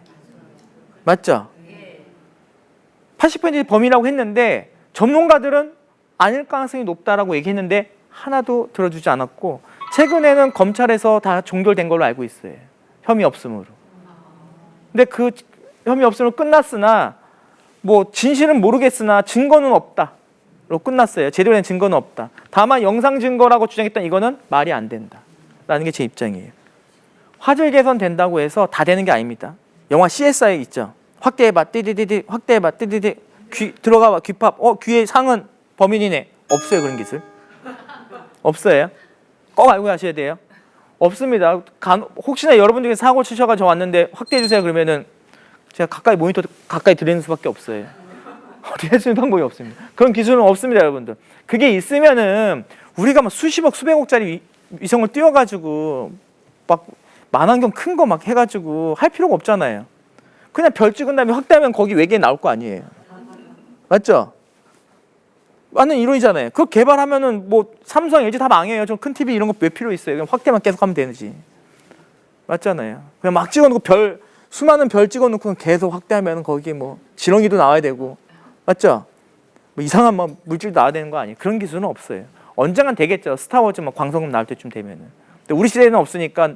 맞죠? 80% 범인이라고 했는데 전문가들은 아닐 가능성이 높다라고 얘기했는데 하나도 들어주지 않았고, 최근에는 검찰에서 다 종결된 걸로 알고 있어요. 혐의 없음으로. 근데 그 혐의 없음으로 끝났으나 뭐 진실은 모르겠으나 증거는 없다로 끝났어요. 제대로 된 증거는 없다. 다만 영상 증거라고 주장했던 이거는 말이 안 된다라는 게 제 입장이에요. 화질 개선 된다고 해서 다 되는 게 아닙니다. 영화 CSI 있죠. 확대해봐 띠디디디, 확대해봐 띠디디, 귀 들어가봐 귀팝, 귀에 상은 범인이네. 없어요. 그런 기술 없어요. 꼭 알고 가셔야 돼요. 없습니다. 혹시나 여러분 중에 사고 치셔가지고 왔는데 확대해주세요 그러면은 제가 가까이 모니터 가까이 들이는 수밖에 없어요. 어떻게 할 수 있는 방법이 없습니다. 그런 기술은 없습니다. 여러분들. 그게 있으면은 우리가 막 수십억 수백억짜리 위성을 띄워가지고 막 만환경 큰 거 막 해가지고 할 필요가 없잖아요. 그냥 별 찍은 다음에 확대하면 거기 외계인 나올 거 아니에요. 맞죠? 맞는 이론이잖아요. 그거 개발하면은 뭐 삼성, LG 다 망해요. 좀 큰 TV 이런 거 왜 필요 있어요? 그냥 확대만 계속 하면 되지. 맞잖아요. 그냥 막 찍어놓고 수많은 별 찍어놓고 계속 확대하면 거기에 뭐 지렁이도 나와야 되고, 맞죠? 뭐 이상한 뭐 물질도 나와야 되는 거 아니에요? 그런 기술은 없어요. 언젠간 되겠죠. 스타워즈 막 광선검 나올 때쯤 되면은. 근데 우리 시대에는 없으니까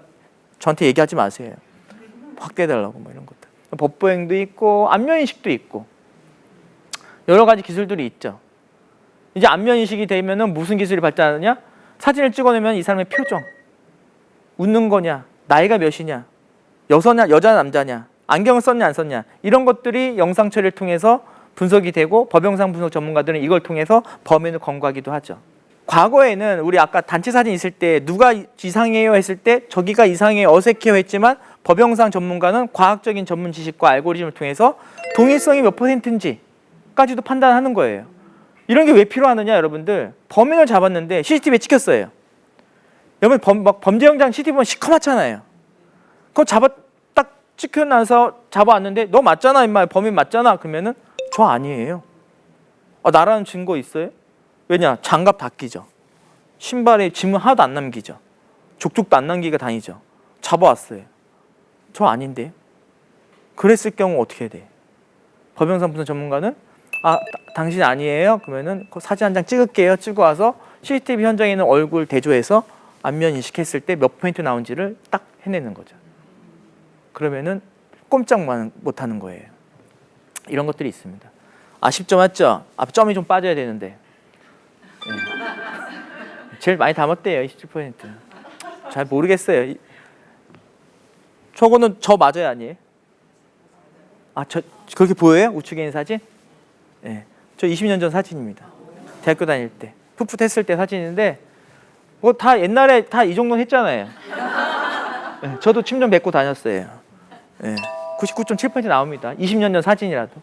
저한테 얘기하지 마세요. 확대해달라고 뭐 이런 것들. 법보행도 있고 안면인식도 있고 여러 가지 기술들이 있죠. 이제 안면인식이 되면은 무슨 기술이 발달하느냐? 사진을 찍어내면 이 사람의 표정, 웃는 거냐, 나이가 몇이냐, 여자 남자냐, 안경을 썼냐 안 썼냐, 이런 것들이 영상 처리를 통해서 분석이 되고 법영상 분석 전문가들은 이걸 통해서 범인을 검거하기도 하죠. 과거에는 우리 아까 단체 사진 있을 때 누가 이상해요 했을 때 저기가 이상해요, 어색해요 했지만 법영상 전문가는 과학적인 전문 지식과 알고리즘을 통해서 동일성이 몇 %인지까지도 판단하는 거예요. 이런 게 왜 필요하느냐 여러분들. 범인을 잡았는데 CCTV에 찍혔어요. 여러분 범죄 현장 CCTV 보면 시커멓잖아요. 그거 딱 찍혀나서 잡아왔는데 너 맞잖아 임마, 범인 맞잖아 그러면은 저 아니에요. 나라는 증거 있어요? 왜냐? 장갑 다 끼죠. 신발에 지문 하나도 안 남기죠. 족족도 안 남기게 다니죠. 잡아왔어요. 저 아닌데. 그랬을 경우 어떻게 해야 돼? 법영상 분석 전문가는 당신 아니에요? 그러면은 그 사진 한 장 찍을게요. 찍고 와서 CCTV 현장에 있는 얼굴 대조해서 안면 인식했을 때 몇 포인트 나온지를 딱 해내는 거죠. 그러면은 꼼짝 못 하는 거예요. 이런 것들이 있습니다. 아쉽죠, 맞죠? 점이 좀 빠져야 되는데. 네. 제일 많이 담았대요, 27%. 잘 모르겠어요. 저거는 저 맞아요, 아니에요? 그렇게 보여요? 우측에 있는 사진? 네. 저 20년 전 사진입니다. 대학교 다닐 때. 풋풋했을 때 사진인데 뭐 다 옛날에 다 이 정도는 했잖아요. 네. 저도 침 좀 뱉고 다녔어요. 네. 99.7% 나옵니다. 20년 전 사진이라도.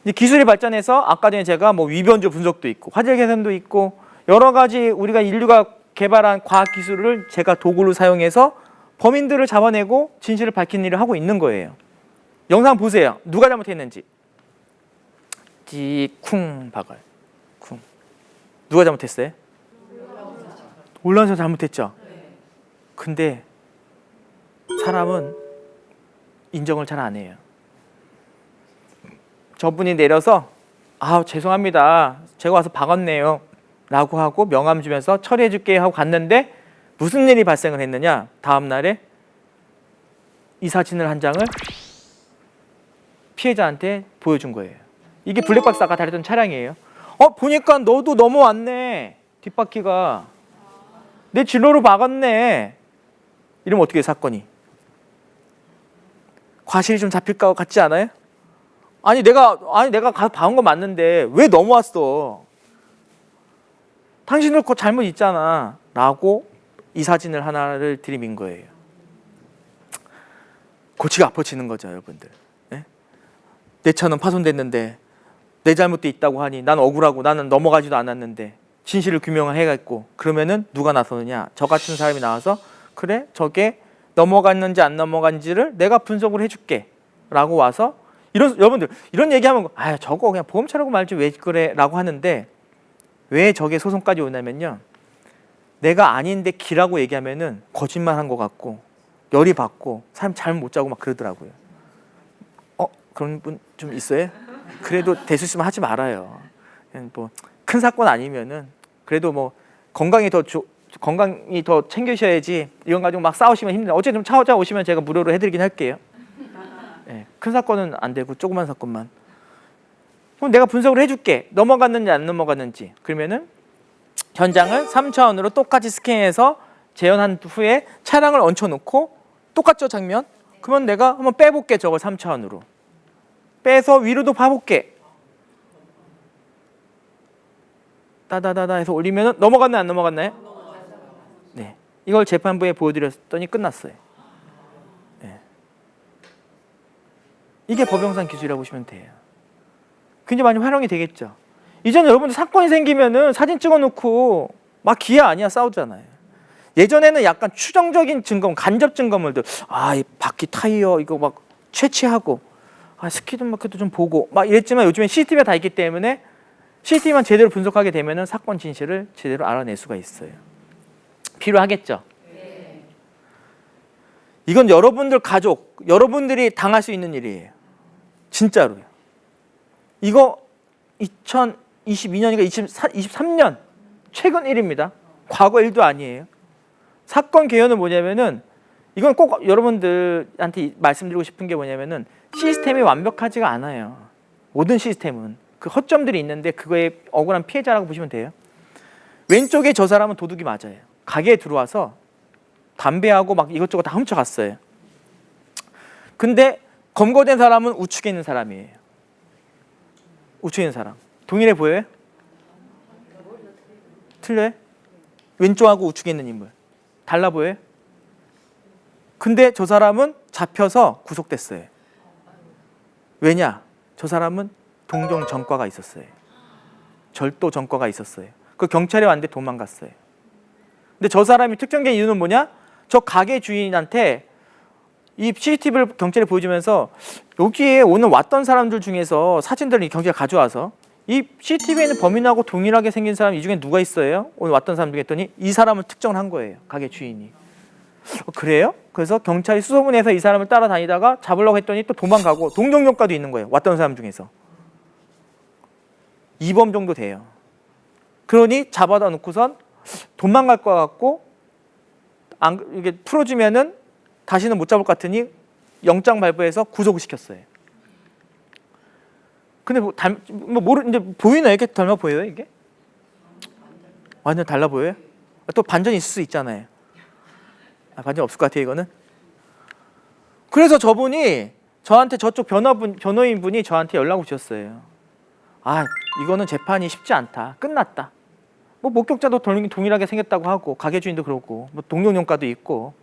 이제 기술이 발전해서 아까 전에 제가 뭐 위변조 분석도 있고 화질 개선도 있고 여러 가지 우리가 인류가 개발한 과학 기술을 제가 도구로 사용해서 범인들을 잡아내고 진실을 밝히는 일을 하고 있는 거예요. 영상 보세요. 누가 잘못했는지. 쿵 박아요. 쿵. 누가 잘못했어요? 올라와서 잘못했죠. 근데 사람은 인정을 잘 안 해요. 저분이 내려서 죄송합니다. 제가 와서 박았네요. 라고 하고 명함 주면서 처리해 줄게 하고 갔는데 무슨 일이 발생을 했느냐? 다음 날에 이 사진을 한 장을 피해자한테 보여준 거예요. 이게 블랙박스 아까 다뤘던 차량이에요. 보니까 너도 넘어왔네. 뒷바퀴가 내 진로로 박았네. 이러면 어떻게 해요, 사건이? 과실이 좀 잡힐 것 같지 않아요? 내가 가서 박은 거 맞는데 왜 넘어왔어? 당신들 거 잘못 있잖아. 라고 이 사진을 하나를 들이민 거예요. 골치가 아파지는 거죠, 여러분들. 네? 내 차는 파손됐는데 내 잘못도 있다고 하니 난 억울하고 나는 넘어가지도 않았는데 진실을 규명해야겠고 그러면은 누가 나서느냐? 저 같은 사람이 나와서 그래 저게 넘어갔는지 안 넘어간지를 내가 분석을 해줄게 라고 와서 여러분들 이런 얘기하면 저거 그냥 보험차라고 말지 왜 그래 라고 하는데 왜 저게 소송까지 오냐면요, 내가 아닌데 기라고 얘기하면은 거짓말한 것 같고 열이 받고 사람 잠 못 자고 막 그러더라고요. 그런 분 좀 있어요? 그래도 될 수 있으면 하지 말아요. 그냥 뭐 큰 사건 아니면은 그래도 뭐 건강이 더 챙기셔야지 이런 가지고 막 싸우시면 힘들어요. 어쨌든 찾아오시면 제가 무료로 해드리긴 할게요. 네, 큰 사건은 안 되고 조그만 사건만. 그럼 내가 분석을 해줄게. 넘어갔는지 안 넘어갔는지. 그러면은 현장을 3차원으로 똑같이 스캔해서 재현한 후에 차량을 얹혀놓고 똑같죠, 장면? 그러면 내가 한번 빼볼게, 저걸 3차원으로. 빼서 위로도 봐볼게. 따다다다 해서 올리면은 넘어갔나요, 안 넘어갔나요? 네. 이걸 재판부에 보여드렸더니 끝났어요. 네. 이게 법영상 기술이라고 보시면 돼요. 굉장히 많이 활용이 되겠죠. 이제는 여러분들 사건이 생기면은 사진 찍어놓고 막 기아 아니야 싸우잖아요. 예전에는 약간 추정적인 증거, 간접 증거물들, 이 바퀴 타이어 이거 막 채취하고, 스키드마크도 좀 보고 막 이랬지만 요즘엔 CCTV가 다 있기 때문에 CCTV만 제대로 분석하게 되면은 사건 진실을 제대로 알아낼 수가 있어요. 필요하겠죠. 네. 이건 여러분들 가족, 여러분들이 당할 수 있는 일이에요. 진짜로요. 이거 2022년이니까 2023년 최근 일입니다. 과거 일도 아니에요. 사건 개요는 뭐냐면은 이건 꼭 여러분들한테 말씀드리고 싶은 게 뭐냐면은 시스템이 완벽하지가 않아요. 모든 시스템은 그 허점들이 있는데 그거에 억울한 피해자라고 보시면 돼요. 왼쪽에 저 사람은 도둑이 맞아요. 가게에 들어와서 담배하고 막 이것저것 다 훔쳐갔어요. 근데 검거된 사람은 우측에 있는 사람이에요. 우측에 있는 사람. 동일해 보여요? 틀려요? 왼쪽하고 우측에 있는 인물. 달라 보여요? 근데 저 사람은 잡혀서 구속됐어요. 왜냐? 저 사람은 동종 전과가 있었어요. 절도 전과가 있었어요. 그 경찰에 왔는데 도망갔어요. 근데 저 사람이 특정된 이유는 뭐냐? 저 가게 주인한테 이 CCTV를 경찰에 보여주면서 여기에 오늘 왔던 사람들 중에서 사진들을 경찰에 가져와서 이 CCTV에는 범인하고 동일하게 생긴 사람 이 중에 누가 있어요? 오늘 왔던 사람 중에 했더니 이 사람을 특정을 한 거예요. 가게 주인이. 그래요? 그래서 경찰이 수소문해서 이 사람을 따라다니다가 잡으려고 했더니 또 도망가고 동종전과도 있는 거예요. 왔던 사람 중에서. 2범 정도 돼요. 그러니 잡아다 놓고선 도망갈 것 같고 이게 풀어주면은 다시는 못 잡을 것 같으니 영장 발부해서 구속을 시켰어요. 근데 이제 보이나요? 이렇게 닮아 보여요 이게? 완전 달라 보여요? 또 반전이 있을 수 있잖아요. 반전 없을 것 같아요 이거는. 그래서 저분이 저한테 저쪽 변호인분이 저한테 연락을 주셨어요. 이거는 재판이 쉽지 않다. 끝났다. 뭐 목격자도 동일하게 생겼다고 하고 가게 주인도 그렇고 뭐 동료용가도 있고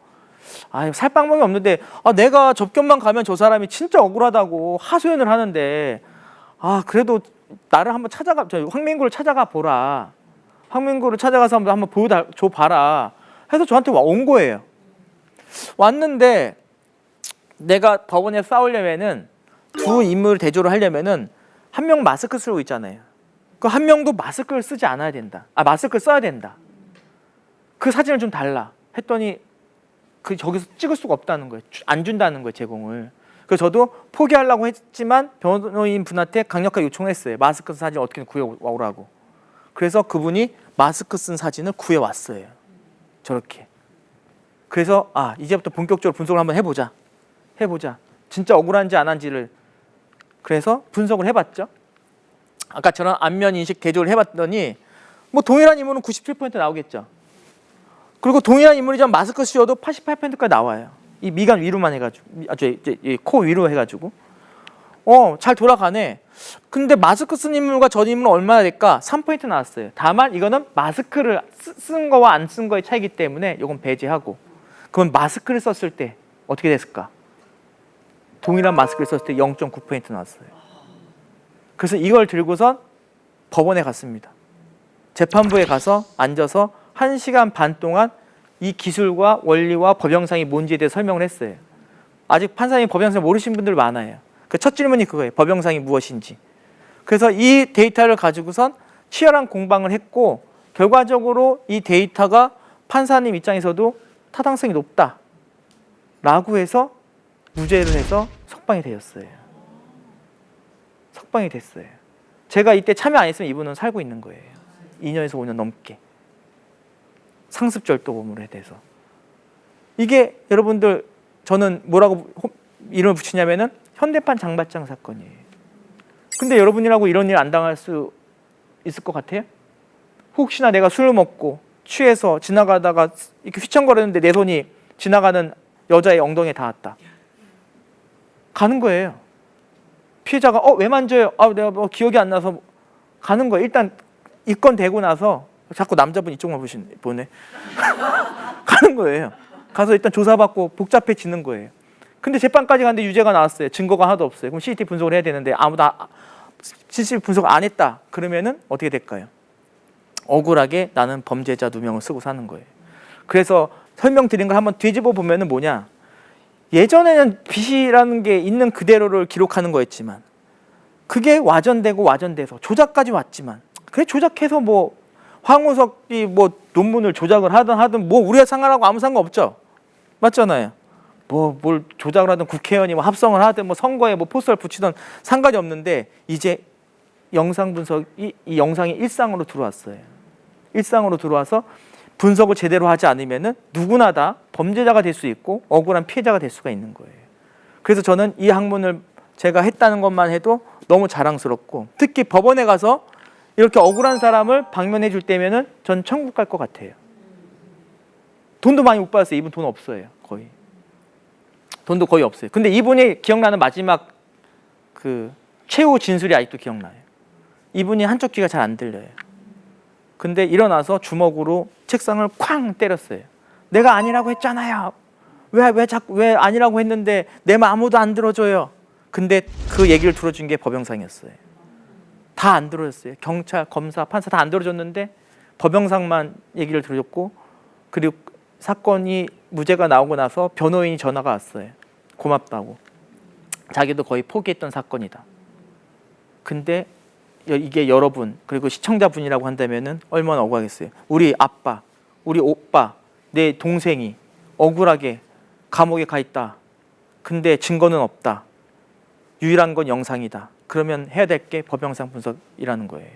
살방법이 없는데 내가 접견만 가면 저 사람이 진짜 억울하다고 하소연을 하는데 그래도 나를 한번 저 황민구를 찾아가 보라. 황민구를 찾아가서 한번 보여줘 봐라. 해서 저한테 온 거예요. 왔는데 내가 법원에 싸우려면은 두 인물을 대조를 하려면은 한 명 마스크 쓰고 있잖아요. 그 한 명도 마스크를 쓰지 않아야 된다. 마스크를 써야 된다. 그 사진을 좀 달라. 했더니 저기서 찍을 수가 없다는 거예요. 안 준다는 거예요, 제공을. 그래서 저도 포기하려고 했지만 변호인 분한테 강력하게 요청을 했어요. 마스크 쓴 사진 어떻게 구해오라고. 그래서 그분이 마스크 쓴 사진을 구해왔어요. 저렇게. 그래서 이제부터 본격적으로 분석을 한번 해보자. 진짜 억울한지 안 한지를. 그래서 분석을 해봤죠. 아까처럼 안면 인식 대조를 해봤더니 뭐 동일한 인물은 97% 나오겠죠. 그리고 동일한 인물이지만 마스크 씌워도 88%까지 나와요. 이 미간 위로만 해가지고, 이 코 위로 해가지고, 잘 돌아가네. 근데 마스크 쓴 인물과 전 인물은 얼마나 될까? 3% 나왔어요. 다만 이거는 마스크를 쓴 거와 안 쓴 거의 차이기 때문에 이건 배제하고. 그럼 마스크를 썼을 때 어떻게 됐을까? 동일한 마스크를 썼을 때 0.9% 나왔어요. 그래서 이걸 들고선 법원에 갔습니다. 재판부에 가서 앉아서 1시간 반 동안 이 기술과 원리와 법영상이 뭔지에 대해 설명을 했어요. 아직 판사님 법영상 모르시는 분들 많아요. 그 첫 질문이 그거예요. 법영상이 무엇인지. 그래서 이 데이터를 가지고선 치열한 공방을 했고 결과적으로 이 데이터가 판사님 입장에서도 타당성이 높다라고 해서 무죄를 해서 석방이 되었어요. 석방이 됐어요. 제가 이때 참여 안 했으면 이분은 살고 있는 거예요. 2년에서 5년 넘게. 상습절도범으로 돼서. 이게 여러분들 저는 뭐라고 이름을 붙이냐면은 현대판 장발장 사건이에요. 근데 여러분이라고 이런 일 안 당할 수 있을 것 같아요? 혹시나 내가 술을 먹고 취해서 지나가다가 이렇게 휘청거리는데 내 손이 지나가는 여자의 엉덩이에 닿았다. 가는 거예요. 피해자가 왜 만져요? 내가 뭐 기억이 안 나서 가는 거예요. 일단 입건 되고 나서 자꾸 남자분 이쪽만 보네. 가는 거예요. 가서 일단 조사받고 복잡해지는 거예요. 근데 재판까지 갔는데 유죄가 나왔어요. 증거가 하나도 없어요. 그럼 CCTV 분석을 해야 되는데 아무도 CCTV 분석 안 했다. 그러면은 어떻게 될까요? 억울하게 나는 범죄자 누명을 쓰고 사는 거예요. 그래서 설명드린 걸 한번 뒤집어 보면은 뭐냐? 예전에는 빚이라는 게 있는 그대로를 기록하는 거였지만 그게 와전돼서 조작까지 왔지만 그래 조작해서 뭐 황우석이 뭐 논문을 조작을 하든 뭐 우리가 상관하고 아무 상관없죠. 맞잖아요. 뭘 조작을 하든 국회의원이 뭐 합성을 하든 뭐 선거에 뭐 포스터를 붙이든 상관이 없는데 이제 영상 분석이 이 영상이 일상으로 들어왔어요. 일상으로 들어와서 분석을 제대로 하지 않으면은 누구나 다 범죄자가 될 수 있고 억울한 피해자가 될 수가 있는 거예요. 그래서 저는 이 학문을 제가 했다는 것만 해도 너무 자랑스럽고 특히 법원에 가서 이렇게 억울한 사람을 방면해 줄 때면은 전 천국 갈 것 같아요. 돈도 많이 못 받았어요. 이분 돈 없어요. 거의. 돈도 거의 없어요. 근데 이분이 기억나는 마지막 그 최후 진술이 아직도 기억나요. 이분이 한쪽 귀가 잘 안 들려요. 근데 일어나서 주먹으로 책상을 쾅 때렸어요. 내가 아니라고 했잖아요. 왜 아니라고 했는데 내 말 아무도 안 들어줘요. 근데 그 얘기를 들어준 게 법영상이었어요. 다 안 들어줬어요. 경찰, 검사, 판사 다 안 들어줬는데 법영상만 얘기를 들어줬고 그리고 사건이 무죄가 나오고 나서 변호인이 전화가 왔어요. 고맙다고. 자기도 거의 포기했던 사건이다. 근데 이게 여러분 그리고 시청자분이라고 한다면은 얼마나 억울하겠어요. 우리 아빠, 우리 오빠, 내 동생이 억울하게 감옥에 가 있다. 근데 증거는 없다. 유일한 건 영상이다. 그러면 해야 될 게 법영상 분석이라는 거예요.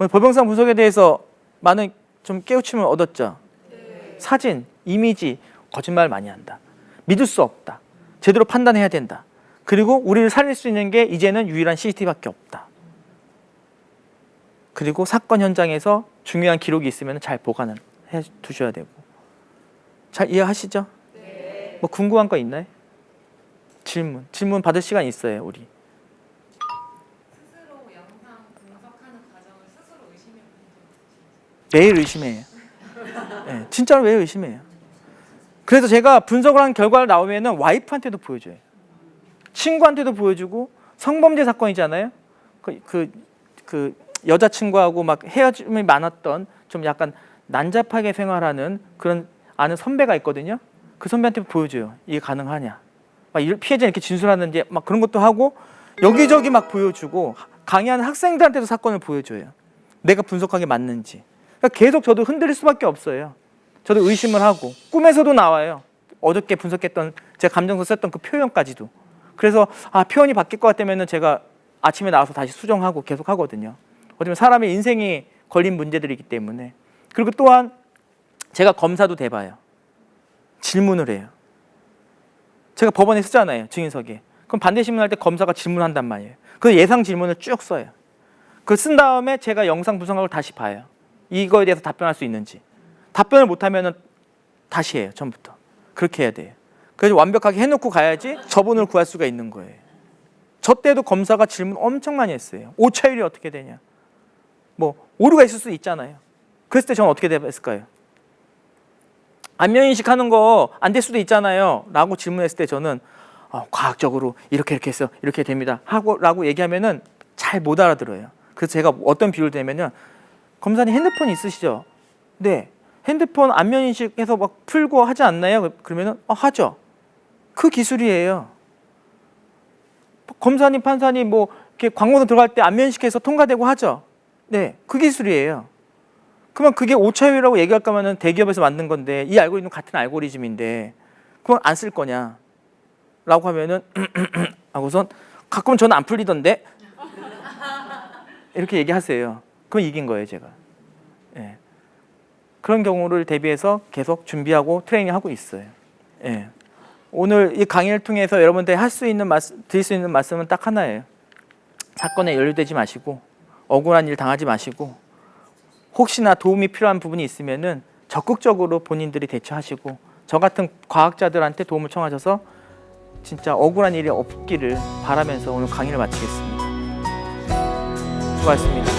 오늘 법영상 분석에 대해서 많은 좀 깨우침을 얻었죠. 사진, 이미지 거짓말 많이 한다. 믿을 수 없다. 제대로 판단해야 된다. 그리고 우리를 살릴 수 있는 게 이제는 유일한 CCTV밖에 없다. 그리고 사건 현장에서 중요한 기록이 있으면 잘 보관을 해 두셔야 되고. 잘 이해하시죠? 네. 뭐 궁금한 거 있나요? 질문 받을 시간 있어요, 우리. 스스로 영상 분석하는 과정을 스스로 의심해 본 적 있으신지? 매일 의심해요. 네, 진짜로 매일 의심해요. 그래서 제가 분석을 한 결과가 나오면은 와이프한테도 보여줘요. 친구한테도 보여주고, 성범죄 사건이잖아요. 그 여자친구하고 막 헤어짐이 많았던 좀 약간 난잡하게 생활하는 그런 아는 선배가 있거든요. 그 선배한테 보여줘요. 이게 가능하냐? 막 피해자 이렇게 진술하는지 막 그런 것도 하고 여기저기 막 보여주고 강의하는 학생들한테도 사건을 보여줘요. 내가 분석한 게 맞는지. 그러니까 계속 저도 흔들릴 수밖에 없어요. 저도 의심을 하고 꿈에서도 나와요. 어저께 분석했던 제가 감정서 썼던 그 표현까지도. 그래서 표현이 바뀔 것 같다면은 제가 아침에 나와서 다시 수정하고 계속 하거든요. 어쩌면 사람의 인생이 걸린 문제들이기 때문에. 그리고 또한 제가 검사도 돼봐요. 질문을 해요. 제가 법원에 쓰잖아요, 증인석에. 그럼 반대 신문할 때 검사가 질문한단 말이에요. 그 예상 질문을 쭉 써요. 그걸 쓴 다음에 제가 영상 분석하고 다시 봐요. 이거에 대해서 답변할 수 있는지. 답변을 못하면 다시 해요, 처음부터. 그렇게 해야 돼요. 그래서 완벽하게 해놓고 가야지 저분을 구할 수가 있는 거예요. 저 때도 검사가 질문 엄청 많이 했어요. 오차율이 어떻게 되냐. 뭐 오류가 있을 수 있잖아요. 그랬을 때 저는 어떻게 했을까요? 안면인식 하는 거 안 될 수도 있잖아요 라고 질문했을 때 저는 과학적으로 이렇게 해서 이렇게 됩니다 라고 얘기하면은 잘 못 알아들어요. 그래서 제가 어떤 비유를 대면요, 검사님 핸드폰 있으시죠? 네. 핸드폰 안면인식해서 막 풀고 하지 않나요? 그러면은 하죠. 그 기술이에요. 검사님, 판사님 뭐 이렇게 광고도 들어갈 때 안면인식해서 통과되고 하죠. 네, 그 기술이에요. 그러면 그게 오차율이라고 얘기할 거면은 대기업에서 만든 건데 이 알고리즘은 같은 알고리즘인데 그건 안 쓸 거냐? 라고 하면은 하고선 가끔은 저는 안 풀리던데 이렇게 얘기하세요. 그럼 이긴 거예요, 제가. 예. 그런 경우를 대비해서 계속 준비하고 트레이닝하고 있어요. 예. 오늘 이 강의를 통해서 여러분들 드릴 수 있는 말씀은 딱 하나예요. 사건에 연루되지 마시고 억울한 일 당하지 마시고 혹시나 도움이 필요한 부분이 있으면은 적극적으로 본인들이 대처하시고 저 같은 과학자들한테 도움을 청하셔서 진짜 억울한 일이 없기를 바라면서 오늘 강의를 마치겠습니다. 수고하셨습니다.